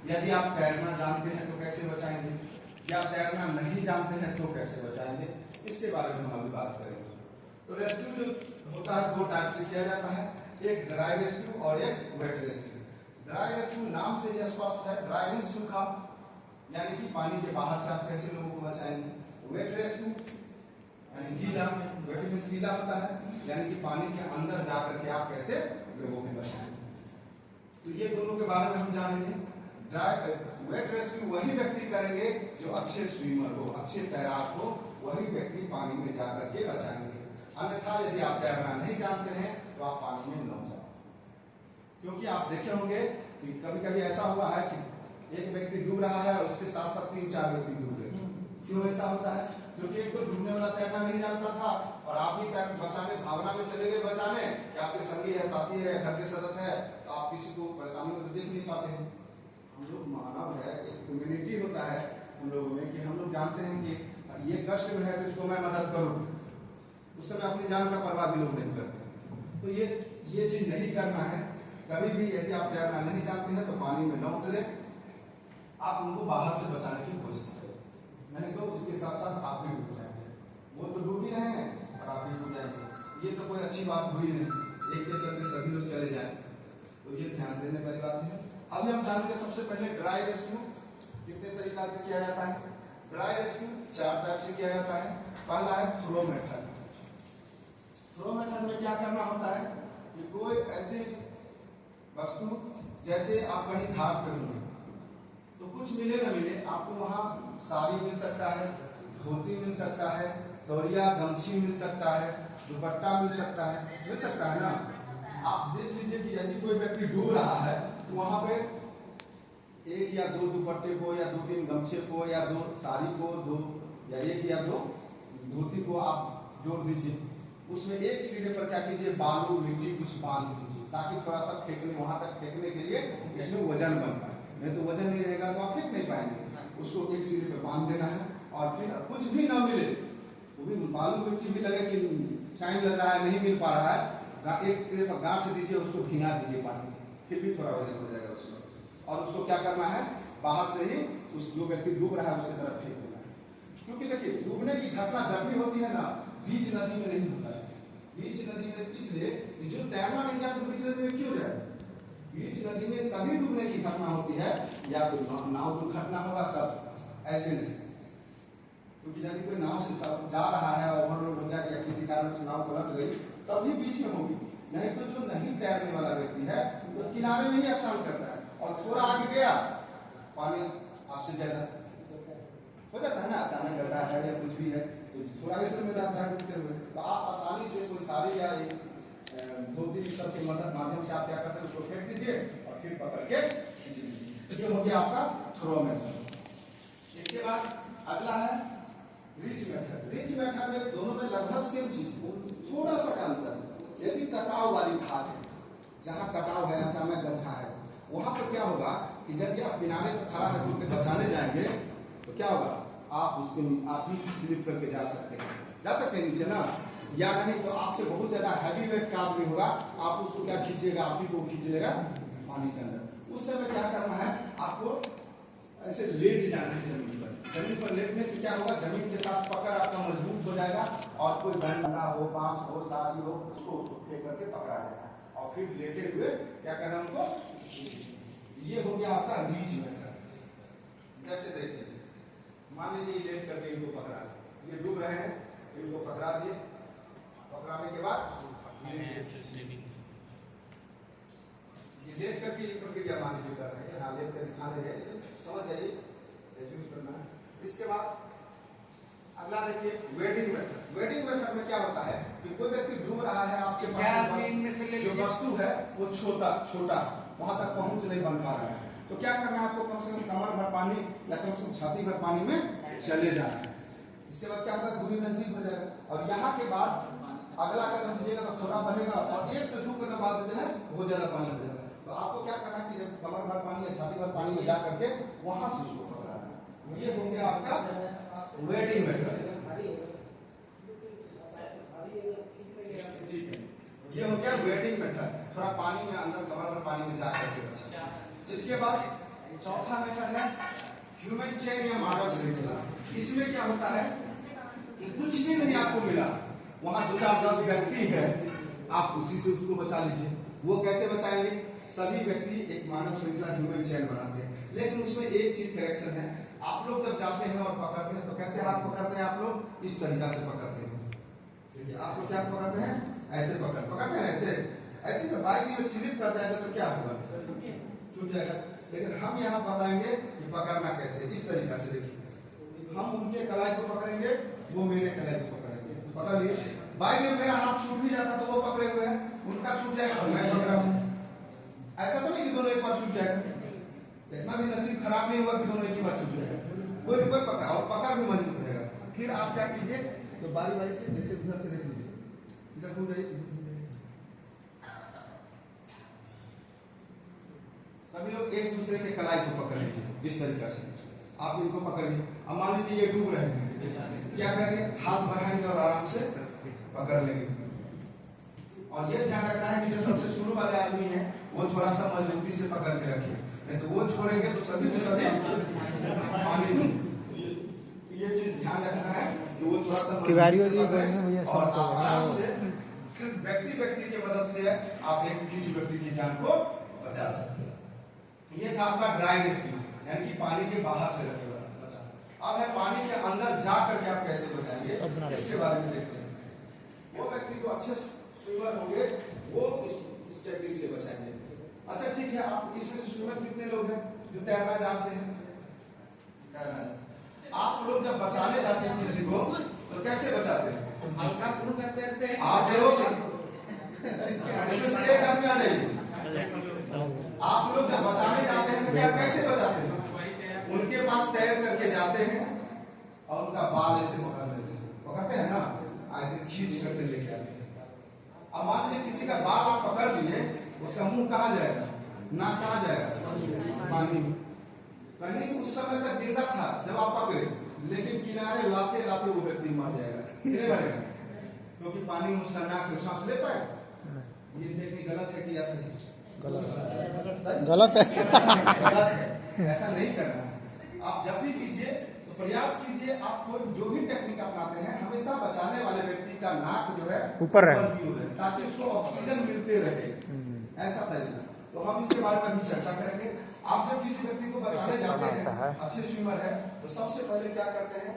यदि आप तैरना जानते हैं तो कैसे बचाएंगे, या तैरना नहीं जानते हैं तो कैसे बचाएंगे, इसके बारे में हम अभी बात करेंगे। तो रेस्क्यू जो होता है दो टाइप से किया जाता है, एक ड्राई रेस्क्यू और एक वेट रेस्क्यू। ड्राई रेस्क्यू नाम से ही स्पष्ट है, ड्राई मीन्स सूखा, यानी कि पानी के बाहर से आप कैसे लोगों को बचाएंगे। वेट रेस्क्यू यानी गीला, वेट मीन्स गीला होता है, यानी कि पानी के अंदर जाकर के आप कैसे लोगों को बचाएंगे। तो ये दोनों के बारे में हम जानेंगे। वेट रेस्क्यू वही व्यक्ति करेंगे जो अच्छे स्विमर हो, अच्छे तैराक हो, वही व्यक्ति पानी में जाकर के बचाएंगे। अन्यथा यदि आप तैरना नहीं जानते हैं तो आप पानी में न जाओ, क्योंकि आप देखे होंगे कि कभी कभी ऐसा हुआ है कि एक व्यक्ति डूब रहा है और उसके साथ साथ 3-4 व्यक्ति डूब गए। क्यों ऐसा होता है? क्योंकि एक तो डूबने वाला तैरना नहीं जानता था और आप भी तैर बचाने भावना में चले गए बचाने, कि आपके संगी है, साथी है, घर के सदस्य है, तो आप किसी को परेशानी में तो देख नहीं पाते हैं। हम लोग मानव है, एक कम्युनिटी होता है हम लोगों में, कि हम लोग जानते हैं कि ये कष्ट में है तो इसको मैं मदद करूँ, उस समय अपनी जान का परवाह भी लोग नहीं करते। तो ये चीज नहीं करना है कभी भी। यदि आप तैरना नहीं जानते हैं तो पानी में न उतरे, आप उनको बाहर से बचाने की कोशिश करें, नहीं तो उसके साथ साथ आप भी डूब जाएंगे। वो तो डूब ही रहे हैं और आप भी डूब जाएंगे। ये तो कोई अच्छी बात हुई नहीं, एक के चलते सभी लोग चले जाए, तो ये ध्यान देने वाली बात है। अभी हम जानेंगे सबसे पहले ड्राई रेस्क्यू कितने तरीका से किया जाता है। ड्राई रेस्क्यू 4 टाइप से किया जाता है। पहला है थ्रो मेथड। थ्रो मेथड में क्या करना होता है कि कोई ऐसी वस्तु, जैसे आप कहीं घाट पे होंगे तो कुछ मिले न मिले, आपको वहां साड़ी मिल सकता है, धोती मिल सकता है, तौलिया गमछी मिल सकता है, दुपट्टा मिल सकता है ना। आप देख लीजिए कि यदि कोई व्यक्ति डूब रहा है तो वहां पे 1 या 2 दुपट्टे को, या 2-3 गमछे को, या 2 साड़ी को, 2 या 1 या 2 धोती को आप जोड़ दीजिए। उसमें एक सिरे पर क्या कीजिए, बालू मिट्टी कुछ बांध दीजिए, ताकि थोड़ा सा फेंकने, वहां तक फेंकने के लिए इसमें वजन बन पाए। नहीं तो वजन नहीं रहेगा तो आप फेंक नहीं पाएंगे। उसको एक सिरे पे बांध देना है, और फिर कुछ भी ना मिले, वो भी बालू मिट्टी भी लगे कि टाइम लग रहा है, नहीं मिल पा रहा है, एक सिरे पर गांठ दीजिए, उसको भिंगा दीजिए पानी, फिर भी थोड़ा वजन हो जाएगा उसमें। और उसको क्या करना है, बाहर से ही उस जो व्यक्ति डूब रहा है उसकी तरफ फेंक देना है। क्योंकि देखिए डूबने की घटना जब भी होती है ना, बीच नदी में नहीं होता है। बीच नदी में इसलिए जो तैरना नहीं जानते बीच नदी में क्यों जाए? बीच नदी में तभी डूबने की घटना होती है, या तो नाव दुर्घटना होगा तब, ऐसे नहीं। क्योंकि यदि कोई नाव से जा रहा है, ओवरलोड हो गया या किसी कारण से नाव पलट गई, तभी बीच में होगी। नहीं तो जो नहीं तैरने वाला व्यक्ति है वो किनारे में ही स्नान करता है, और थोड़ा आगे गया पानी आपसे ज्यादा हो जाता है ना, अचानक गड्ढा है या कुछ भी है तो थोड़ा ही दूर में जाता है डूबते हुए, तो आप आसानी से कोई साड़ी या धोती सब के माध्यम से आप क्या करते हैं, उसको फेंक दीजिए और फिर पकड़ के खींच लीजिए। ये हो गया आपका थ्रो मेथड। इसके बाद अगला है रीच मेथड। रीच मेथड में दोनों में लगभग सेम चीज, थोड़ा सा अंतर। यदि कटाव वाली घाट है, जहाँ कटाव है, अचानक गड्ढा है, वहां पर क्या होगा कि यदि आप किनारे पर खड़ा होकर बचाने जाएंगे तो क्या होगा, आप ही स्लिप करके जा सकते हैं नीचे ना, या नहीं तो आपसे बहुत ज्यादा हैवी वेट का आदमी होगा, आप उसको क्या खींचेगा, आप ही को खींच लेगा पानी के अंदर। उस समय क्या करना है, आपको ऐसे लेट जाना है जमीन पर। जमीन पर लेटने से क्या होगा, जमीन के साथ पकड़ आपका मजबूत हो जाएगा, और कोई डंडा हो, बांस हो, साथी हो, उसको फेंक करके पकड़ा जाएगा, और फिर लेटे हुए क्या करना उनको। ये हो गया आपका रीच मेथड। जैसे देख लीजिए, मान लीजिए लेट करके इनको पकड़ा, ये डूब रहे हैं, इनको पकड़ा दिए, पकड़ाने के बाद ये लेट करके ये प्रक्रिया मान लीजिए कर रहे हैं, हाँ लेट कर दिखाने रहे, समझ जाइए करना है। इसके बाद अगला देखिए वेडिंग मेथड। वेडिंग मेथड में क्या होता है कि कोई व्यक्ति डूब रहा है, आपके पास जो वस्तु है वो छोटा वहां तक पहुंच नहीं बन पा रहा है, तो क्या करना है, आपको कम से कम कमर भर पानी या कम से कम छाती भर पानी में चले जाना है। इसके बाद क्या होगा, दूरी नजदीक हो जाएगा, और यहाँ के बाद अगला कदम लीजिएगा तो थोड़ा बढ़ेगा, और 1 से 2 कदम बाद जो है बहुत ज्यादा पानी हो जाएगा। तो आपको क्या करना है कि जब कमर भर पानी या छाती भर पानी में जा करके वहां से उसको पकड़ना है। ये हो गया आपका वेडिंग मेथड। ये हो गया वेडिंग मेथड, थोड़ा पानी में अंदर कमर भर पानी में जा करके बचा। इसके बाद चौथा मेथड है ह्यूमन चेन या मानव श्रृंखला। इसमें क्या होता है कि कुछ भी नहीं आपको मिला, वहां 2-4-10 व्यक्ति है, आप उसी से उसको बचा लीजिए। वो कैसे बचाएंगे? सभी व्यक्ति एक मानव श्रृंखला ह्यूमन चेन बनाते हैं, लेकिन उसमें एक चीज करेक्शन है। आप लोग जब जाते हैं और पकड़ते हैं तो कैसे हाथ पकड़ते हैं? आप लोग इस तरीका से पकड़ते हैं। देखिए आप लोग क्या पकड़ते हैं? ऐसे पकड़ते हैं, ऐसे में बाइक में स्लिप कर जाएगा तो क्या होगा? छूट जाएगा। लेकिन हम यहाँ बताएंगे कि पकड़ना कैसे, इस तरीका से। देखिए हम उनके कलाई को पकड़ेंगे, वो मेरे कलाई को पकड़ेंगे। पकड़ लिए, बाइक में मेरा हाथ छूट भी जाता तो वो पकड़े हुए हैं, उनका छूट जाएगा तो मैं पकड़ा हूँ। ऐसा तो नहीं कि दोनों एक बार छूट जाएगा। इतना भी नसीब खराब नहीं हुआ कि दोनों एक ही बार छूट जाएगा। कोई भी कोई पकड़ा और पकड़ भी मजबूत रहेगा। फिर आप क्या कीजिए, तो बारी बारी से जैसे उधर से देख लीजिए, इधर घूम जाइए, सभी लोग एक दूसरे के कलाई को पकड़ लीजिए इस तरीके से। आप इनको पकड़िए। अब मान लीजिए ये डूब रहे हैं, क्या करेंगे? हाथ बढ़ाएंगे और आराम से पकड़ लेंगे। और ये ध्यान रखना है कि जो सबसे शुरू वाले आदमी है वो थोड़ा सा मजबूती से पकड़ के रखिए, नहीं तो वो छोड़ेंगे तो सभी के सभी पानी में। ये चीज ध्यान रखना है कि वो थोड़ा सा मजबूती से पकड़े और आराम से सिर्फ व्यक्ति की मदद से आप एक किसी व्यक्ति की जान को बचा सकते हैं। ये था आपका ड्राई रेस्क्यू, यानी कि पानी के बाहर से रखे बचा। अब है पानी के अंदर जा करके आप कैसे बचाएंगे, इसके बारे में देखते हैं। वो व्यक्ति को अच्छे स्विमर होंगे, वो इस टेक्निक से बचाएंगे। अच्छा ठीक है, आप इसमें से स्विमर कितने लोग हैं जो तैरना जानते हैं? आप लोग जब बचाने जाते हैं किसी को तो कैसे बचाते हैं? आप लोग इसमें से एक आदमी आ जाइए। आप लोग जब बचाने जाते हैं तो क्या कैसे बचाते हैं? उनके पास तैर करके जाते हैं और उनका बाल ऐसे पकड़ लेते हैं, पकड़ते हैं ना, ऐसे खींच करके लेके आते हैं। अब मान लीजिए किसी का बाल आप पकड़ लिए, उसका मुंह कहाँ जाएगा? नाक कहाँ जाएगा? पानी में। कहीं उस समय तक जिंदा था जब आप पकड़े, लेकिन किनारे लाते लाते वो व्यक्ति मर जाएगा, नहीं मरेगा, क्योंकि पानी में उसका नाक में सांस ले पाएगा। ये टेक्निक गलत है कि या सही? गलत है। ऐसा नहीं करना है। आप जब भी कीजिए तो प्रयास कीजिए, आप कोई जो भी टेक्निक अपनाते हैं हमेशा बचाने वाले व्यक्ति का नाक जो है ऊपर रहे, ताकि उसको ऑक्सीजन मिलते रहे, ऐसा तरीका। तो हम इसके बारे में भी चर्चा करेंगे। आप जब किसी व्यक्ति को बचाने जाते हैं, अच्छे स्विमर है, तो सबसे पहले क्या करते हैं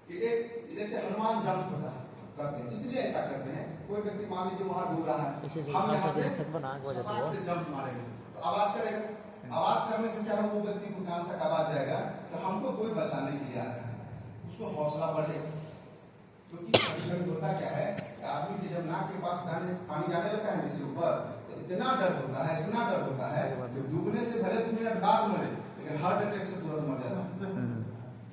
कि एक जैसे हनुमान जंप होता है करते हैं, इसलिए ऐसा करते हैं। कोई व्यक्ति मान लीजिए वहां डूब रहा है, हम यहाँ से जंप मारेंगे तो आवाज करेगा। आवाज करने से क्या है, वो व्यक्ति को कान तक आवाज जाएगा कि हमको कोई बचाने के लिए आ रहा है, उसको हौसला बढ़ेगा। क्योंकि कभी होता क्या है, आदमी के जब नाक के पास पानी जाने लगता है जिससे ऊपर, तो इतना डर होता है कि डूबने से भले 2 मिनट बाद मरे, लेकिन हार्ट अटैक से तुरंत मर जाता है।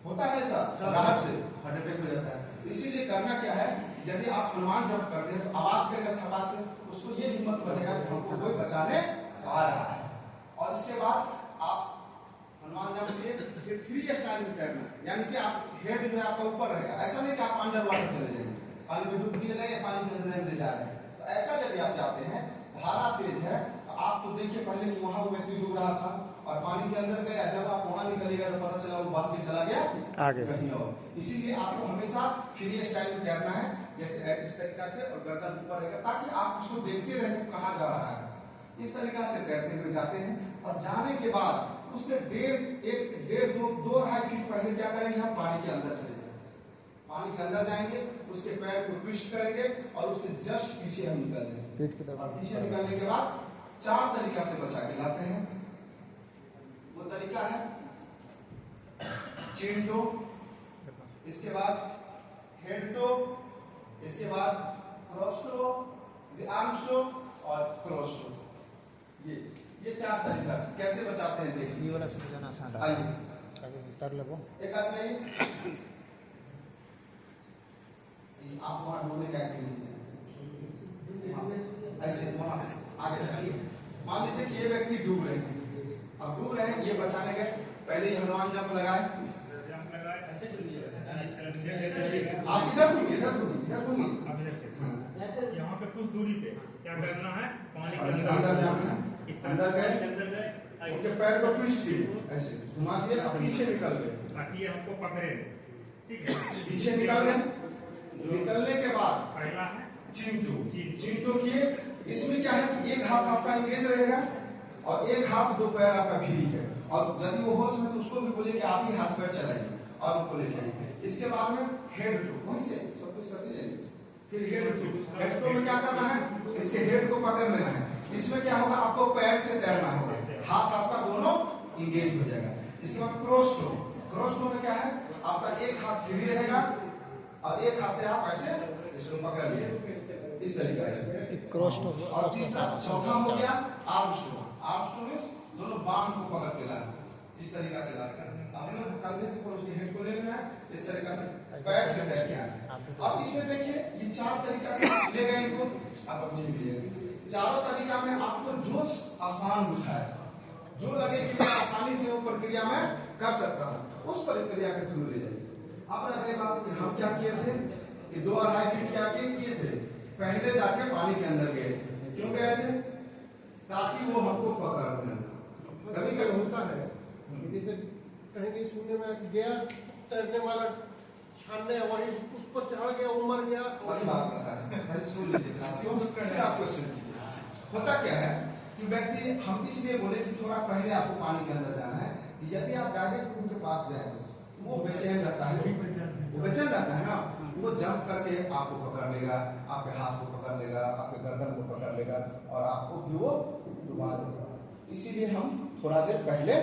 होता है ऐसा, राहत से हार्ट अटैक हो जाता है। इसीलिए करना क्या है, यदि आप हनुमान जंप करते हैं तो आवाज करेगा छपाक से, उसको ये हिम्मत बढ़ेगा कि हमको कोई बचाने आ रहा है। और इसके बाद आप हनुमान जंप लिए, फिर फ्री स्टाइल में तैरना, यानी कि आप हेड जो है आपका ऊपर रहेगा। ऐसा नहीं कि आप अंडर वाटर चले जाएंगे, पानी में डुबकी लगाए, पानी के अंदर जा रहे हैं। तो ऐसा यदि आप जाते हैं, धारा तेज है, तो आप तो देखिए पहले कि वहां व्यक्ति डूब रहा था और पानी के अंदर गया, जब आप वहां निकलेगा तो पता चला वो बह के चला गया आगे कहीं और। इसीलिए आपको हमेशा फ्री स्टाइल में तैरना है, जैसे इस तरीका से, और गर्दन ऊपर रहेगा ताकि आप उसको देखते रहें कहाँ जा रहा है। इस तरीका से तैरते हुए जाते हैं और जाने के बाद उससे 1.5-2 फीट पहले क्या करेंगे, हम पानी के अंदर चले जाएंगे। पानी के अंदर जाएंगे, उसके पैर को ट्विस्ट करेंगे और उसके जस्ट पीछे हम निकल जाएंगे। और पीछे निकलने के बाद 4 तरीका से बचा के लाते हैं। वो तरीका है चेन टो, इसके बाद हेड टो, इसके बाद क्रॉस टो, आर्म टो और क्रॉस टो। ये 4 तरीका से कैसे बचाते हैं देखिए। ये वाला समझाना आसान है। आइए उतर लो। एक आदमी आप वहां ढूंढने का एक्टिविटी ऐसे वहां आगे जाइए। मान लीजिए कि ये व्यक्ति डूब रहे हैं, अब डूब रहे हैं, ये बचाने गए, पहले ही हनुमान जंप लगाए। आप इधर घूमिए यहाँ पे कुछ दूरी पे क्या करना है, पानी के अंदर जाना है, अंदर गए, उनके पैर को ट्विस्ट किए, ऐसे घुमा दिए, अब पीछे निकल गए ताकि ये हमको पकड़े। ठीक है, पीछे निकल गए। निकलने के बाद पहला है चिंटू किए। इसमें क्या है कि एक हाथ आपका एंगेज रहेगा और एक हाथ दो पैर आपका फ्री है, और यदि वो होश में तो उसको भी बोलिए कि आप ही हाथ पैर चलाइए और उनको लेके आइए। इसके बाद में हेड टू, वहीं से सब कुछ करते जाइए। फिर हेड टू में क्या करना है, इसके हेड को पकड़ लेना है। इसमें क्या होगा, आपको पैर से तैरना होगा, हाथ आपका दोनों इंगेज हो जाएगा। इसके बाद क्रॉस टो में क्या है, आपका एक हाथ फ्री रहेगा और एक हाथ से आप ऐसे इसको पकड़ लिए इस तरीके से क्रॉस टो। और तीसरा चौथा हो गया आर्म्स टो में दोनों बांह को पकड़ के लाना, इस तरीके से लाकर आपने कंधे के ऊपर उसके हेड को ले लेना है, इस तरीके से पैर से तैर के आना। अब इसमें देखिए ये चार तरीका से ले गए इनको, आप अपने लिए चारों तरीका में आपको जो आसान बुझाए, जो लगे कि मैं आसानी से वो प्रक्रिया में कर सकता हूँ, उस प्रक्रिया के थ्रू ले जाइए। अब रह गई बात कि हम क्या किए थे कि 2-2.5 फीट क्या किए थे, पहले जाके पानी के अंदर गए थे। क्यों गए थे, ताकि वो हमको पकड़ लें। कभी कभी होता है जैसे कहीं कहीं सुनने में गया तैरने वाला छानने, वही उस पर चढ़ गया, उमर गया, वही बात बता है। सुन लीजिए, आपको होता क्या है कि व्यक्ति, हम इसलिए बोले कि थोड़ा पहले आपको पानी के अंदर जाना है कि यदि आप डायरेक्ट उनके पास जाए वो बेचैन रहता है, वो बेचैन रहता है ना, वो जंप करके आपको पकड़ लेगा, आपके हाथ को पकड़ लेगा, आपके गर्दन को पकड़ लेगा और आपको भी वो डुबा देगा। इसीलिए हम थोड़ा देर पहले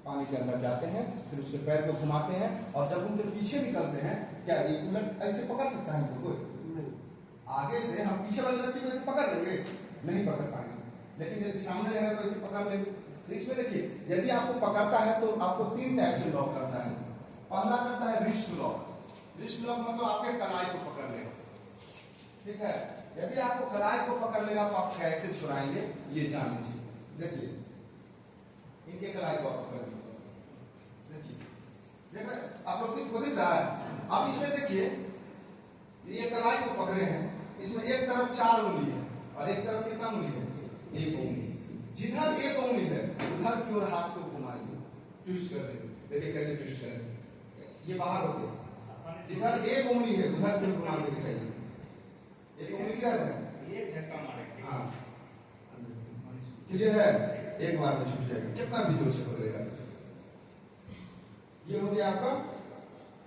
पानी के अंदर जाते हैं, फिर उसके पैर को घुमाते हैं, और जब उनके पीछे निकलते हैं, क्या एक उलट ऐसे पकड़ सकता है कोई? आगे से हम पीछे वाले व्यक्ति को ऐसे पकड़ लेंगे, नहीं पकड़ पाएंगे, लेकिन यदि सामने रहेगा तो ऐसे पकड़ लेंगे। तो इसमें देखिए, यदि आपको पकड़ता है तो आपको 3 टाइप से लॉक करता है। पहला करता है रिस्ट लॉक। रिस्ट लॉक मतलब आपके कलाई को पकड़ लेगा, ठीक है। यदि आपको कलाई को पकड़ लेगा तो आप कैसे छुड़ाएंगे ये जान लीजिए। देखिए, इनके कलाई को आप पकड़ लीजिए, देखिए आप लोग को दिख रहा है। अब इसमें देखिए, ये कलाई को पकड़े हैं, इसमें एक तरफ 4 उंगली है और एक तरफ कितना उंगली है, 1 उंगली। जिधर 1 उंगली है उधर की ओर हाथ को घुमाइए, ट्विस्ट कर देंगे। देखिए कैसे ट्विस्ट करेंगे, ये बाहर हो गया। जिधर 1 उंगली है उधर की घुमा के दिखाइए। 1 उंगली क्या है, एक झटका मारेंगे। हाँ क्लियर है, एक बार में छूट जाएगा, कितना भी जोर से पकड़ेगा। ये हो गया आपका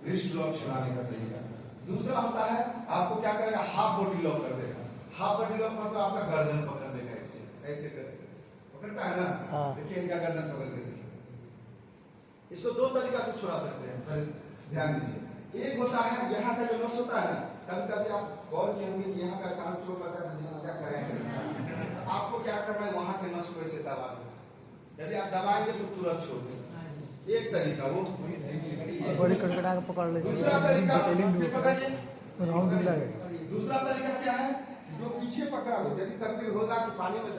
रिस्ट लॉक छुड़ाने का तरीका। दूसरा होता है, आपको क्या करेगा, हाफ बॉडी लॉक कर देगा। हाफ बॉडी लॉक मतलब आपका गर्दन पकड़ लेगा, ऐसे करके पकड़ता है ना। देखिए इनका गर्दन पकड़ के देखिए। इसको 2 तरीका से छुड़ा सकते हैं, ध्यान दीजिए। एक होता है यहाँ का जो नस होता है ना, कभी कभी आप गौर किए होंगे कि यहाँ का अचानक चोट लगता है, जिसमें क्या करें, आपको क्या करना है, वहां के नस को ऐसे दबा दें। यदि आप दबाएंगे तो तुरंत छोड़ दें, एक तरीका वो। बड़ी कड़कड़ा के पकड़ ले। दूसरा तरीका पकड़िए, दूसरा तरीका क्या है, जो पीछे पकड़ा हो। यदि कभी होगा कि पानी में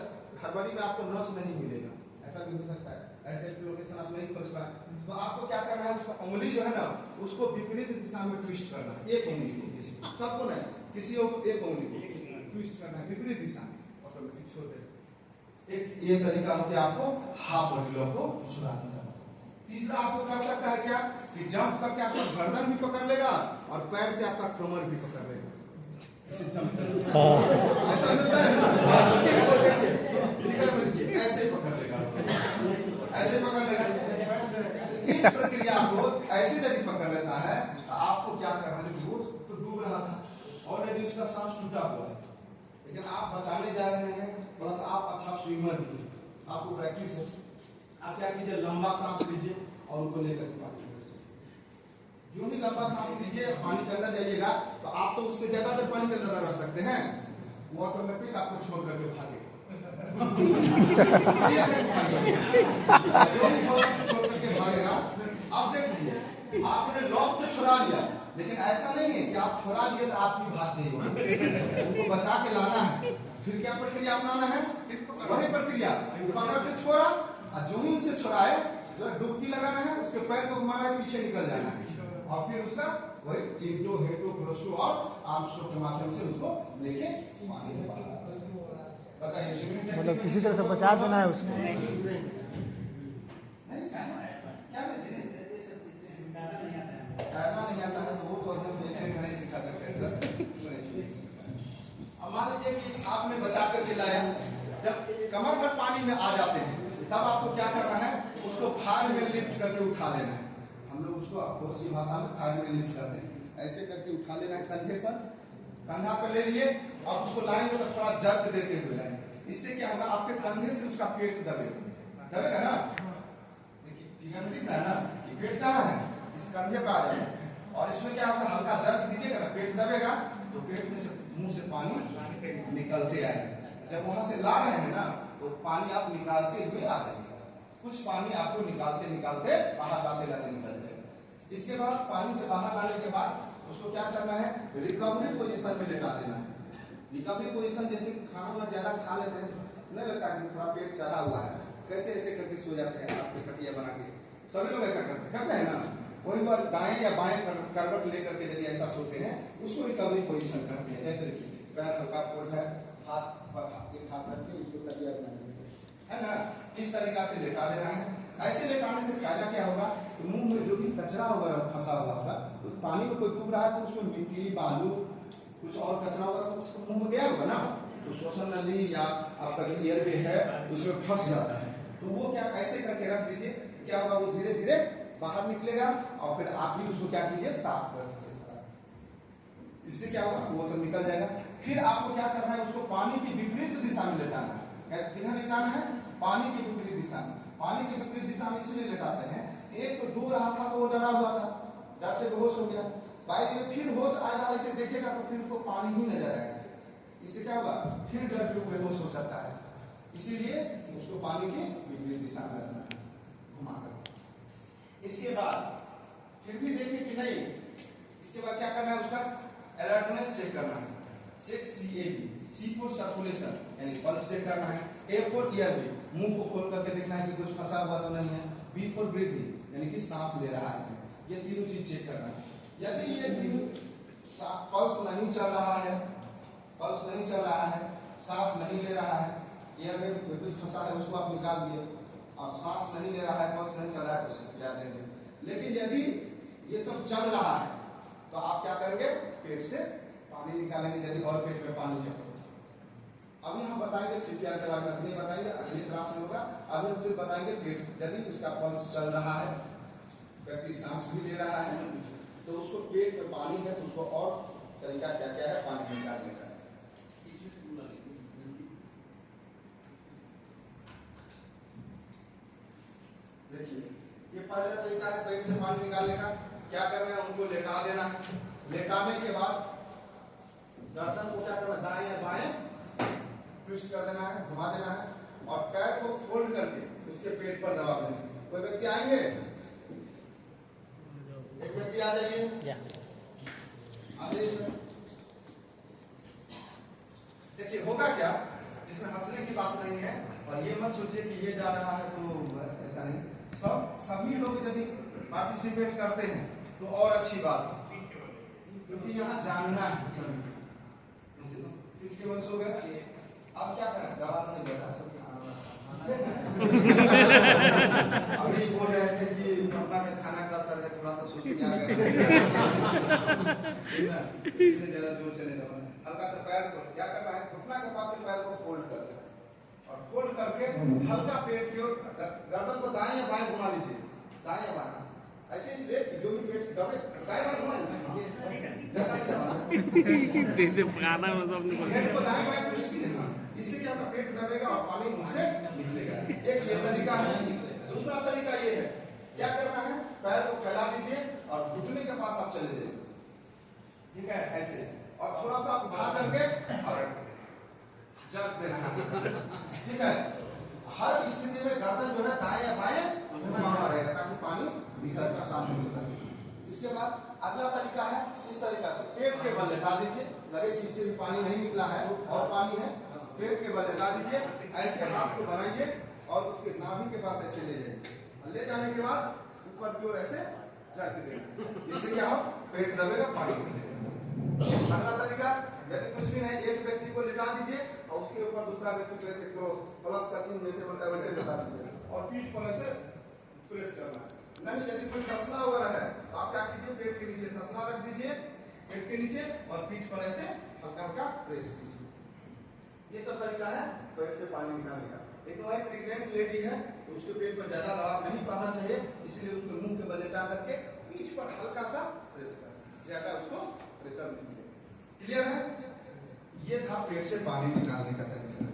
हड़बड़ी में आपको नस नहीं मिलेगा, ऐसा भी हो सकता है, एडजस्ट लोकेशन आप नहीं खोज पाए, तो आपको क्या करना है, उसका उंगली जो है ना उसको विपरीत दिशा में ट्विस्ट करना है। एक उंगली को, सबको नहीं, किसी को एक उंगली को ट्विस्ट करना है विपरीत दिशा में, ऑटोमेटिक छोड़ दे। एक ये तरीका होता है आपको हाफ बॉडी लॉक को छुड़ाने का। तीसरा आपको कर सकता है क्या कि जंप करके आपका गर्दन भी पकड़ लेगा और पैर से आपका कमर भी पकड़ लेगा, ऐसे जंप ऐसा मिलता है ना, ऐसे देखिए, ऐसे पकड़ लेगा, ऐसे पकड़ लेगा। इस प्रक्रिया को ऐसे यदि पकड़ लेता है तो आपको क्या करना है कि वो तो डूब रहा था, ऑलरेडी उसका सांस टूटा हुआ है, लेकिन आप बचाने जा रहे हैं, प्लस आप अच्छा स्विमर भी, आपको प्रैक्टिस है। आप क्या कीजिए, लंबा सांस लीजिए और उनको लेकर पानी में, जो ही लंबा सांस लीजिए पानी के अंदर जाइएगा तो आप तो उससे ज्यादा देर पानी के अंदर रह सकते हैं, वो ऑटोमेटिक आपको छोड़ करके भागेगा। छोड़ करके भागेगा। अब देखिए, आपने लॉक तो छुड़ा लिया, लेकिन ऐसा नहीं है कि आप छुड़ा लिए तो आप भी भाग जाइए, उनको बचा के लाना है। फिर क्या प्रक्रिया अपनाना है, वही प्रक्रिया, पकड़ के छोड़ा और जो ही उनसे छुड़ाए, जो डुबकी लगाना है, उसके पैर को घुमाना है, पीछे निकल जाना है, और फिर उसका वही चिंटो, हेटो, क्रोस्टो और आर्मस्ट्रोक के माध्यम से उसको लेके पानी में बताइए। मतलब किसी तरह से बचा देना है उसको। तब आपको क्या करना है, उसको फायर में लिफ्ट करके उठा लेना है। हम लोग उसको अफकोर्स की भाषा में फायर में लिफ्ट करते हैं। ऐसे करके उठा लेना है कंधे पर, कंधा पर ले लिए और उसको लाएंगे तो थोड़ा जर्क देते हुए लाएंगे। इससे क्या होगा, आपके कंधे से उसका पेट दबेगा, दबेगा ना। देखिए फिगर में दिख रहा है ना कि पेट कहाँ है, इस कंधे पर आ जाएगा। और इसमें क्या होगा, हल्का जर्क दीजिएगा ना, पेट दबेगा तो पेट में से मुंह से पानी निकलते आएगा। जब वहां से ला रहे हैं ना तो पानी आप निकालते हुए आ जाइए, कुछ पानी आपको निकालते निकालते बाहर लाते लाते निकल जाएगा। इसके बाद पानी से बाहर लाने के बाद उसको क्या करना है, रिकवरी पोजीशन में लेटा देना है। रिकवरी पोजीशन जैसे खाना ज्यादा खा लेते हैं, नहीं लगता है थोड़ा पेट चढ़ा हुआ है, कैसे ऐसे करके सो जाते हैं आपके खटिया बना के, सभी लोग ऐसा करते हैं ना। कोई बार दाएं या बाएं करवट लेकर के यदि ऐसा सोते हैं उसको रिकवरी पोजीशन करते हैं। जैसे देखिए पैर हल्का फोल्ड है, हाथ पर एक हाथ रख के उसको तकिया बना है ना, इस तरीका से लेटा देना है। ऐसे लेटाने से फायदा क्या होगा, मुंह में जो भी कचरा वगैरह फंसा हुआ होगा, तो पानी में कोई डूब रहा है तो उसमें मिट्टी बालू कुछ और कचरा वगैरह तो उसको मुंह में गया होगा ना, तो श्वसन नली या आपका जो एयरवे है उसमें फंस जाता है। तो वो क्या ऐसे करके रख दीजिए, क्या होगा वो धीरे धीरे बाहर निकलेगा और फिर आप ही उसको क्या कीजिए, साफ कर दीजिए। इससे क्या होगा, वो सब निकल जाएगा। फिर आपको क्या करना है, उसको पानी की विपरीत दिशा में लेटाना है। किधर लेटाना है, पानी की विपरीत दिशा में। पानी की विपरीत दिशा में इसलिए लेटाते हैं, एक तो डूब रहा था तो वो डरा हुआ था, डर से बेहोश हो गया, बाद में फिर होश आएगा, ऐसे देखेगा तो फिर उसको पानी ही नजर आएगा। इससे क्या होगा, फिर डर के बेहोश हो सकता है। इसीलिए उसको पानी की विपरीत दिशा में रखना है, घुमाकर। इसके बाद फिर भी देखें कि नहीं, इसके बाद क्या करना है, उसका अलर्टनेस चेक करना है। Check CAB, C for circulation यानी पल्स चेक करना है। A फॉर ईयरवे, मुंह को खोल करके देखना है कि कुछ फंसा हुआ तो नहीं है। B फॉर ब्रीथिंग यानी कि सांस ले रहा है। ये तीनों चीज चेक करना है। यदि ये तीनों पल्स नहीं चल रहा है, पल्स नहीं चल रहा है, सांस नहीं ले रहा है, ईयरवे में कुछ फंसा है उसको आप निकाल दिए, अब सांस नहीं ले रहा है, पल्स नहीं चल रहा है तो उसे क्या देंगे। लेकिन यदि ये सब चल रहा है तो आप क्या करेंगे, पेट से पानी निकालेंगे यदि और पेट में पानी है। अभी हम बताएंगे CPR के बारे में, अभी बताएंगे अगली क्लास में होगा। अभी हम सिर्फ बताएंगे पेट, यदि उसका पल्स चल रहा है, व्यक्ति सांस भी ले रहा है, तो उसको पेट में पानी है तो उसको और तरीका क्या क्या है पानी निकालने का। देखिए ये पहला तरीका है पेट से पानी निकालने का। क्या करना है, उनको लेटा देना है। लेटाने के बाद गर्दन को क्या करना है, दाएं या बाएं ट्विस्ट कर देना है, घुमा देना है और पैर को फोल्ड करके उसके पेट पर दबा देना है। कोई व्यक्ति आएंगे, एक व्यक्ति आ जाइए, आ जाइए सर। देखिए होगा क्या, इसमें हंसने की बात नहीं है और ये मत सोचिए कि ये जा रहा है तो ऐसा नहीं। सभी लोग यदि पार्टिसिपेट करते हैं तो और अच्छी बात है, क्योंकि यहाँ जानना है सभी। पीठ के बल सो गए, अब क्या करें, दवा नहीं लेता सब अभी बोल रहे थे कि पटना में खाना का असर है, थोड़ा सा सुस्ती आ गया इसलिए ज्यादा जोर से नहीं दबाना। हल्का सा पैर को क्या करना है, घुटना के पास से पैर को फोल्ड कर देना और फोल्ड करके हल्का पेट की ओर गर्दन को दाएं या बाएं घुमा लीजिए, दाएं या बाएं ऐसे, इसलिए कि जो भी पेट दबे दाएं बाएं घुमाएं, ज्यादा नहीं दबाना। दे पुराना मतलब पेट को दाएं बाएं ट्विस्ट कीजिए, इससे क्या होगा, पेट दबेगा और पानी मुंह से निकलेगा। एक ये तरीका है। दूसरा तरीका ये है, क्या करना है, पैर को फैला दीजिए और घुटने के पास आप चले जाइए, ठीक है, ऐसे, और थोड़ा सा उठा करके और जर्क देना है, ठीक है। हर स्थिति में गर्दन जो है दाएं या बाएं घुमा हुआ रहेगा ताकि पानी निकल कर सामने निकले। इसके बाद अगला तरीका है, इस तरीका से पेट के बल लेटा दीजिए, लगे कि इससे भी पानी नहीं निकला है और पानी है, पेट के बल लेटा दीजिए, ऐसे हाथ को बनाइए और उसके नाभि के पास ऐसे ले जाइए। ले जाने के बाद ऊपर की ओर ऐसे जर्क देना, इससे क्या हो, पेट दबेगा, पानी निकलेगा। अगला तरीका, यदि कुछ भी नहीं, एक व्यक्ति को लेटा दीजिए और उसके ऊपर दूसरा व्यक्ति को ऐसे प्लस का चिन्ह जैसे बनता है वैसे लेटा दीजिए और पीठ पर ऐसे प्रेस करना है। नहीं यदि कोई तसला वगैरह है तो आप क्या कीजिए, पेट के नीचे तसला रख दीजिए, पेट के नीचे, और पीठ पर ऐसे हल्का हल्का प्रेस कीजिए। ये सब तरीका है पेट से पानी निकालने का। एक हमारी प्रेग्नेंट लेडी है तो उसके पेट पर ज्यादा दबाव नहीं पाना चाहिए, इसलिए उसको मुंह के बल लेटा करके पीठ पर हल्का सा प्रेस कर, ज्यादा उसको प्रेशर नहीं दे। क्लियर है? ये था पेट से पानी निकालने का तरीका।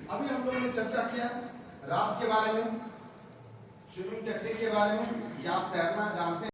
अभी हम लोगों ने चर्चा किया राफ्ट के बारे में, स्विमिंग टेक्निक के बारे में, या आप तैरना जानते हैं।